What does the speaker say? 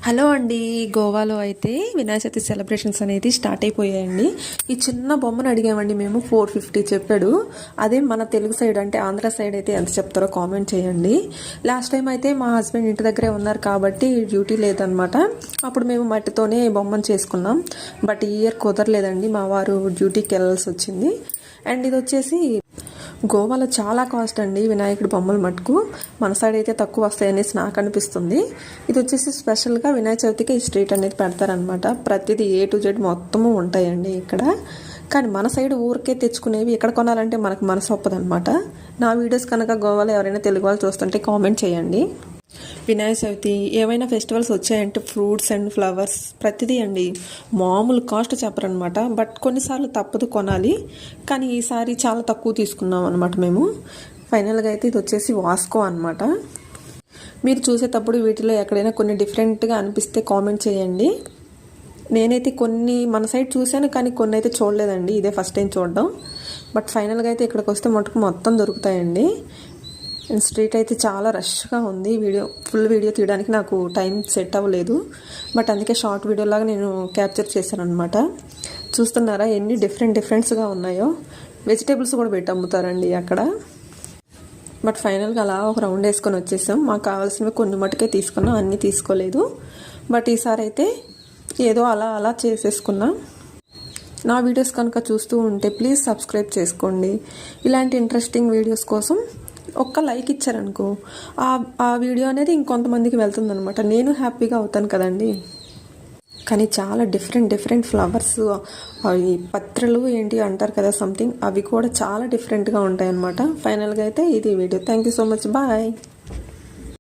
Hello అండి. గోవాలో అయితే వినాయక చవితి సెలబ్రేషన్స్ అనేది స్టార్ట్ అయిపోయాయండి. ఈ చిన్న బొమ్మను అడిగామండి మేము, 450 చెప్పాడు. అదే మన తెలుగు సైడ్ అంటే ఆంధ్ర సైడ్ అయితే ఎంత చెప్తారో కామెంట్ చేయండి. లాస్ట్ టైం అయితే మా హస్బెండ్ ఇంటి దగ్గరే ఉన్నారు కాబట్టి డ్యూటీ లేదనమాట. అప్పుడు మేము మట్టితోనే బొమ్మను చేసుకున్నాం. బట్ ఈ ఇయర్ కుదరలేదండి, మా వారు డ్యూటీకి వెళ్ళాల్సి వచ్చింది. అండ్ ఇది వచ్చేసి గోవాలో చాలా కాస్ట్ అండి వినాయకుడి బొమ్మలు మటుకు. మన సైడ్ అయితే తక్కువ వస్తాయనేసి నాకు అనిపిస్తుంది. ఇది వచ్చేసి స్పెషల్గా వినాయక చవితికి ఈ స్ట్రీట్ అనేది పెడతారనమాట. ప్రతిదీ A to Z మొత్తము ఉంటాయండి ఇక్కడ. కానీ మన సైడ్ ఊరికే తెచ్చుకునేవి ఇక్కడ కొనాలంటే మనకు మనసు ఒప్పదనమాట. నా వీడియోస్ కనుక గోవాలో ఎవరైనా తెలుగు వాళ్ళు చూస్తుంటే కామెంట్ చేయండి. వినాయక చవితి ఏమైనా ఫెస్టివల్స్ వచ్చాయంటే ఫ్రూట్స్ అండ్ ఫ్లవర్స్ ప్రతిదీ అండి మామూలు కాస్ట్ చెప్పరనమాట. బట్ కొన్నిసార్లు తప్పదు కొనాలి. కానీ ఈసారి చాలా తక్కువ తీసుకున్నాం అనమాట మేము. ఫైనల్గా అయితే ఇది వచ్చేసి వాస్కో అనమాట. మీరు చూసేటప్పుడు వీటిలో ఎక్కడైనా కొన్ని డిఫరెంట్గా అనిపిస్తే కామెంట్ చేయండి. నేనైతే కొన్ని మన సైడ్ చూశాను, కానీ కొన్ని అయితే చూడలేదండి. ఇదే ఫస్ట్ టైం చూడడం. బట్ ఫైనల్గా అయితే ఇక్కడికి వస్తే మటుకు మొత్తం దొరుకుతాయండి. స్ట్రీట్ అయితే చాలా రష్గా ఉంది. ఫుల్ వీడియో తీయడానికి నాకు టైం సెట్ అవ్వలేదు. బట్ అందుకే షార్ట్ వీడియోలాగా నేను క్యాప్చర్ చేశాను అనమాట. చూస్తున్నారా ఎన్ని డిఫరెంట్స్గా ఉన్నాయో. వెజిటేబుల్స్ కూడా పెట్టి అమ్ముతారండి అక్కడ. బట్ ఫైనల్గా అలా ఒక రౌండ్ వేసుకొని వచ్చేసాం. మాకు కావాల్సినవి కొన్ని మటుకే తీసుకున్నాం, అన్నీ తీసుకోలేదు. బట్ ఈసారి అయితే ఏదో అలా చేసేసుకున్నాం. నా వీడియోస్ కనుక చూస్తూ ఉంటే ప్లీజ్ సబ్స్క్రైబ్ చేసుకోండి. ఇలాంటి ఇంట్రెస్టింగ్ వీడియోస్ కోసం ఒక్క లైక్ ఇచ్చారనుకో ఆ వీడియో అనేది ఇంకొంతమందికి వెళ్తుంది అనమాట. నేను హ్యాపీగా అవుతాను కదండి. కానీ చాలా డిఫరెంట్ ఫ్లవర్స్, అవి పత్రలు ఏంటి అంటారు కదా సంథింగ్, అవి కూడా చాలా డిఫరెంట్గా ఉంటాయి అనమాట. ఫైనల్గా అయితే ఇది video. Thank you so much. Bye.